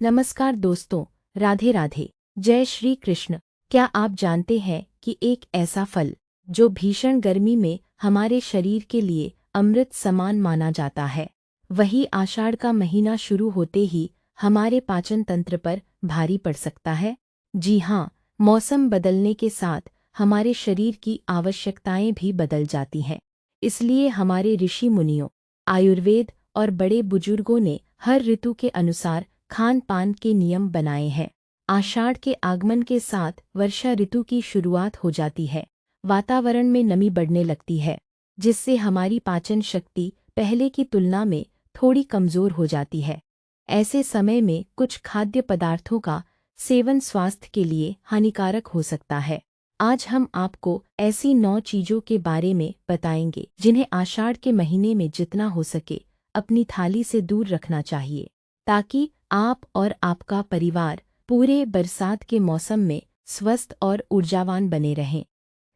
नमस्कार दोस्तों, राधे राधे, जय श्री कृष्ण। क्या आप जानते हैं कि एक ऐसा फल जो भीषण गर्मी में हमारे शरीर के लिए अमृत समान माना जाता है, वही आषाढ़ का महीना शुरू होते ही हमारे पाचन तंत्र पर भारी पड़ सकता है। जी हाँ, मौसम बदलने के साथ हमारे शरीर की आवश्यकताएं भी बदल जाती हैं। इसलिए हमारे ऋषि मुनियों, आयुर्वेद और बड़े बुजुर्गों ने हर ऋतु के अनुसार खान पान के नियम बनाए हैं। आषाढ़ के आगमन के साथ वर्षा ऋतु की शुरुआत हो जाती है। वातावरण में नमी बढ़ने लगती है, जिससे हमारी पाचन शक्ति पहले की तुलना में थोड़ी कमजोर हो जाती है। ऐसे समय में कुछ खाद्य पदार्थों का सेवन स्वास्थ्य के लिए हानिकारक हो सकता है। आज हम आपको ऐसी 9 चीजों के बारे में बताएंगे जिन्हें आषाढ़ के महीने में जितना हो सके अपनी थाली से दूर रखना चाहिए, ताकि आप और आपका परिवार पूरे बरसात के मौसम में स्वस्थ और ऊर्जावान बने रहें।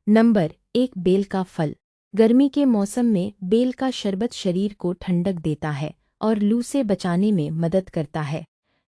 नंबर 1, बेल का फल। गर्मी के मौसम में बेल का शरबत शरीर को ठंडक देता है और लू से बचाने में मदद करता है।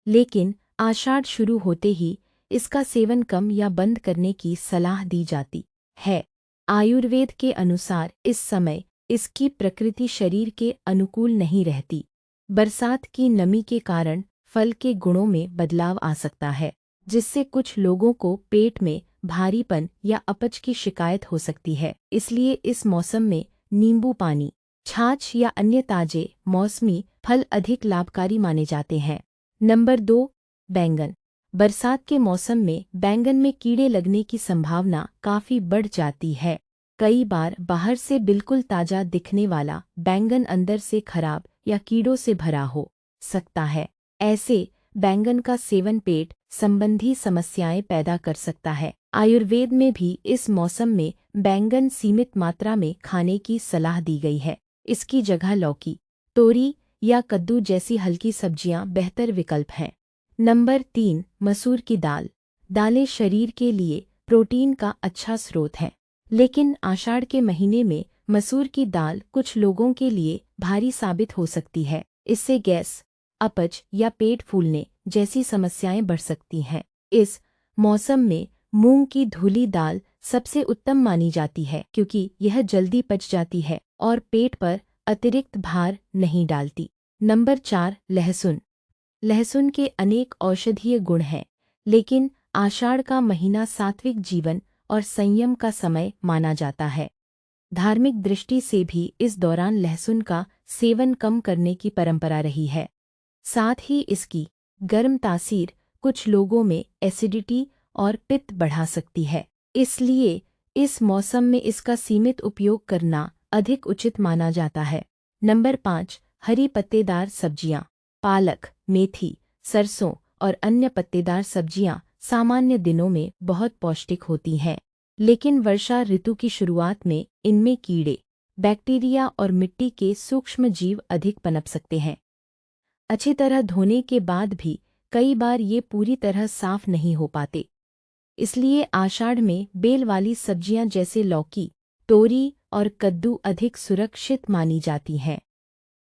लेकिन आषाढ़ शुरू होते ही इसका सेवन कम या बंद करने की सलाह दी जाती है। आयुर्वेद के अनुसार इस समय इसकी प्रकृति शरीर के अनुकूल नहीं रहती। बरसात की नमी के कारण फल के गुणों में बदलाव आ सकता है, जिससे कुछ लोगों को पेट में भारीपन या अपच की शिकायत हो सकती है। इसलिए इस मौसम में नींबू पानी, छाछ या अन्य ताजे मौसमी फल अधिक लाभकारी माने जाते हैं। नंबर 2, बैंगन। बरसात के मौसम में बैंगन में कीड़े लगने की संभावना काफी बढ़ जाती है। कई बार बाहर से बिल्कुल ताजा दिखने वाला बैंगन अंदर से खराब या कीड़ों से भरा हो सकता है। ऐसे बैंगन का सेवन पेट संबंधी समस्याएं पैदा कर सकता है। आयुर्वेद में भी इस मौसम में बैंगन सीमित मात्रा में खाने की सलाह दी गई है। इसकी जगह लौकी, तोरी या कद्दू जैसी हल्की सब्जियां बेहतर विकल्प हैं। नंबर 3, मसूर की दाल। दालें शरीर के लिए प्रोटीन का अच्छा स्रोत है, लेकिन आषाढ़ के महीने में मसूर की दाल कुछ लोगों के लिए भारी साबित हो सकती है। इससे गैस, अपच या पेट फूलने जैसी समस्याएं बढ़ सकती हैं। इस मौसम में मूंग की धुली दाल सबसे उत्तम मानी जाती है, क्योंकि यह जल्दी पच जाती है और पेट पर अतिरिक्त भार नहीं डालती। नंबर 4, लहसुन। लहसुन के अनेक औषधीय गुण हैं, लेकिन आषाढ़ का महीना सात्विक जीवन और संयम का समय माना जाता है। धार्मिक दृष्टि से भी इस दौरान लहसुन का सेवन कम करने की परंपरा रही है। साथ ही इसकी गर्म तासीर कुछ लोगों में एसिडिटी और पित्त बढ़ा सकती है। इसलिए इस मौसम में इसका सीमित उपयोग करना अधिक उचित माना जाता है। नंबर 5, हरी पत्तेदार सब्जियां। पालक, मेथी, सरसों और अन्य पत्तेदार सब्जियां सामान्य दिनों में बहुत पौष्टिक होती हैं, लेकिन वर्षा ऋतु की शुरुआत में इनमें कीड़े, बैक्टीरिया और मिट्टी के सूक्ष्म जीव अधिक पनप सकते हैं। अच्छी तरह धोने के बाद भी कई बार ये पूरी तरह साफ नहीं हो पाते। इसलिए आषाढ़ में बेल वाली सब्जियां जैसे लौकी, तोरी और कद्दू अधिक सुरक्षित मानी जाती हैं।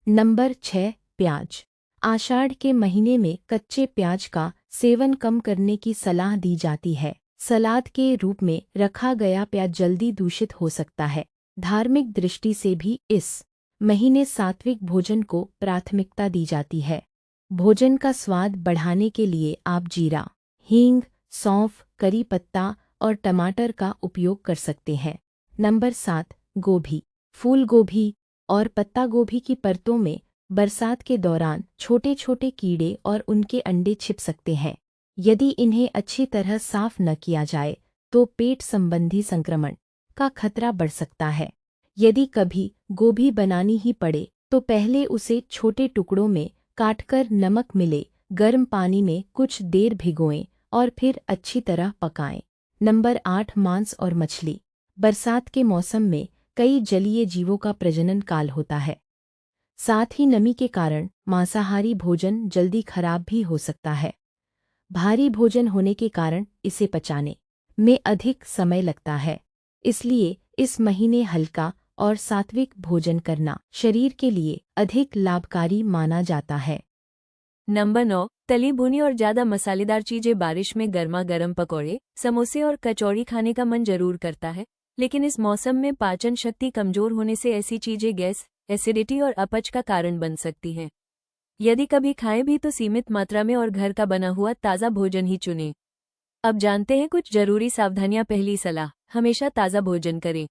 नंबर 6, प्याज। आषाढ़ के महीने में कच्चे प्याज का सेवन कम करने की सलाह दी जाती है। सलाद के रूप में रखा गया प्याज जल्दी दूषित हो सकता है। धार्मिक दृष्टि से भी इस महीने सात्विक भोजन को प्राथमिकता दी जाती है। भोजन का स्वाद बढ़ाने के लिए आप जीरा, हींग, सौंफ, करी पत्ता और टमाटर का उपयोग कर सकते हैं। नंबर 7, गोभी। फूल गोभी और पत्ता गोभी की परतों में बरसात के दौरान छोटे छोटे कीड़े और उनके अंडे छिप सकते हैं। यदि इन्हें अच्छी तरह साफ न किया जाए तो पेट संबंधी संक्रमण का खतरा बढ़ सकता है। यदि कभी गोभी बनानी ही पड़े तो पहले उसे छोटे टुकड़ों में काटकर नमक मिले गर्म पानी में कुछ देर भिगोएं और फिर अच्छी तरह पकाएं। नंबर 8, मांस और मछली। बरसात के मौसम में कई जलीय जीवों का प्रजनन काल होता है। साथ ही नमी के कारण मांसाहारी भोजन जल्दी खराब भी हो सकता है। भारी भोजन होने के कारण इसे पचाने में अधिक समय लगता है। इसलिए इस महीने हल्का और सात्विक भोजन करना शरीर के लिए अधिक लाभकारी माना जाता है। नंबर 9, तली भुनी और ज्यादा मसालेदार चीजें बारिश में गर्मा गर्म पकौड़े, समोसे और कचौड़ी खाने का मन जरूर करता है, लेकिन इस मौसम में पाचन शक्ति कमजोर होने से ऐसी चीजें गैस, एसिडिटी और अपच का कारण बन सकती हैं। यदि कभी खाएं भी तो सीमित मात्रा में और घर का बना हुआ ताज़ा भोजन ही चुनें। अब जानते हैं कुछ जरूरी सावधानियां। पहली सलाह, हमेशा ताज़ा भोजन करें।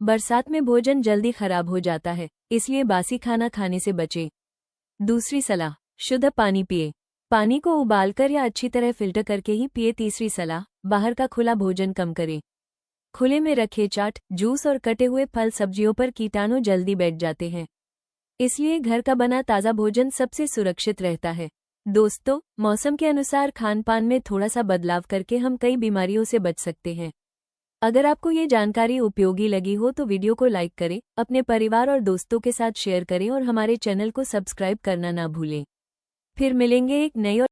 बरसात में भोजन जल्दी खराब हो जाता है, इसलिए बासी खाना खाने से बचें। दूसरी सलाह, शुद्ध पानी पिए। पानी को उबालकर या अच्छी तरह फिल्टर करके ही पिए। तीसरी सलाह, बाहर का खुला भोजन कम करें। खुले में रखे चाट, जूस और कटे हुए फल सब्जियों पर कीटाणु जल्दी बैठ जाते हैं, इसलिए घर का बना ताज़ा भोजन सबसे सुरक्षित रहता है। दोस्तों, मौसम के अनुसार खान पान में थोड़ा सा बदलाव करके हम कई बीमारियों से बच सकते हैं। अगर आपको ये जानकारी उपयोगी लगी हो तो वीडियो को लाइक करें, अपने परिवार और दोस्तों के साथ शेयर करें और हमारे चैनल को सब्सक्राइब करना ना भूलें। फिर मिलेंगे एक नई और